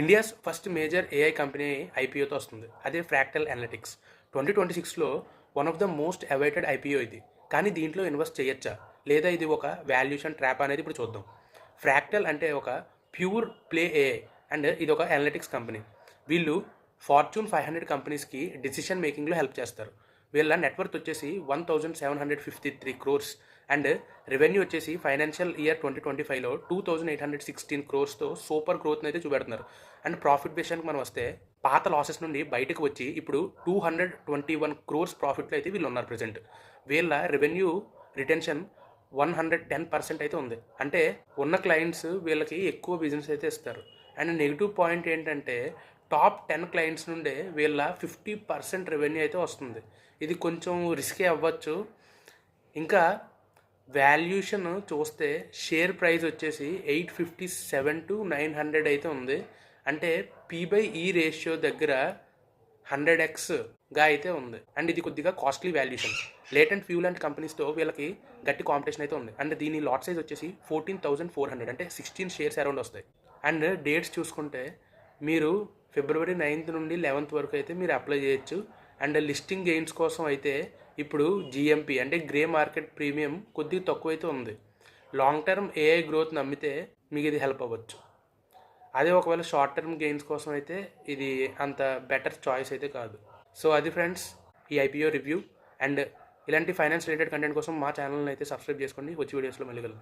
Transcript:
India's first major AI company ఐపీఓతో వస్తుంది. అదే ఫ్రాక్టల్ అనలిటిక్స్. 2026లో one of the most awaited IPO ఇది. కానీ దీంట్లో ఇన్వెస్ట్ చేయొచ్చా లేదా ఇది ఒక వాల్యుయేషన్ ట్రాప్ అనేది ఇప్పుడు చూద్దాం. ఫ్రాక్టల్ అంటే ఒక ప్యూర్ ప్లే ఏఐ అండ్ ఇది ఒక అనలిటిక్స్ కంపెనీ. వీళ్ళు ఫార్చ్యూన్ 500 కంపెనీస్కి డిసిషన్ మేకింగ్లో హెల్ప్ చేస్తారు. వీళ్ళ నెట్వర్త్ వచ్చేసి 1753 crores అండ్ రెవెన్యూ వచ్చేసి ఫైనాన్షియల్ ఇయర్ 2025లో 2816 crores సూపర్ గ్రోత్ని అయితే చూపెడుతున్నారు. అండ్ ప్రాఫిట్ విషయానికి మనం వస్తే పాత లాసెస్ నుండి బయటకు వచ్చి ఇప్పుడు 221 crores ప్రాఫిట్లో అయితే వీళ్ళు ఉన్నారు ప్రజెంట్. వీళ్ళ రెవెన్యూ రిటెన్షన్ 110% అయితే ఉంది. అంటే ఉన్న క్లయింట్స్ వీళ్ళకి ఎక్కువ బిజినెస్ అయితే ఇస్తారు. అండ్ నెగిటివ్ పాయింట్ ఏంటంటే టాప్ 10 క్లయింట్స్ నుండే వీళ్ళ 50% రెవెన్యూ అయితే వస్తుంది. ఇది కొంచెం రిస్కీ అవ్వచ్చు. ఇంకా వాల్యుయేషన్ చూస్తే షేర్ ప్రైస్ వచ్చేసి 857 to 900 అయితే ఉంది. అంటే P/E రేషియో దగ్గర 100x అయితే ఉంది. అండ్ ఇది కొద్దిగా costly valuation. LatentView and కంపెనీస్తో వీళ్ళకి గట్టి కాంపిటీషన్ అయితే ఉంది. అండ్ దీని లాట్ సైజ్ వచ్చేసి 14,400 అంటే 16 షేర్స్ అరౌండ్ వస్తాయి. అండ్ డేట్స్ చూసుకుంటే మీరు February 9th నుండి 11th వరకు అయితే మీరు అప్లై చేయొచ్చు. అండ్ లిస్టింగ్ గెయిన్స్ కోసం అయితే ఇప్పుడు జిఎంపి అంటే గ్రే మార్కెట్ ప్రీమియం కొద్దిగా తక్కువైతే ఉంది. లాంగ్ టర్మ్ ఏఐ గ్రోత్ నమ్మితే మీకు ఇది హెల్ప్ అవ్వచ్చు. అదే ఒకవేళ షార్ట్ టర్మ్ గెయిన్స్ కోసం అయితే ఇది అంత బెటర్ చాయిస్ అయితే కాదు. సో అది ఫ్రెండ్స్ ఈ ఐపీఓ రివ్యూ. అండ్ ఇలాంటి ఫైనాన్స్ రిలేటెడ్ కంటెంట్ కోసం మా ఛానల్ని అయితే సబ్స్క్రైబ్ చేసుకోండి. వచ్చే వీడియోస్లో మళ్ళీ కలుద్దాం.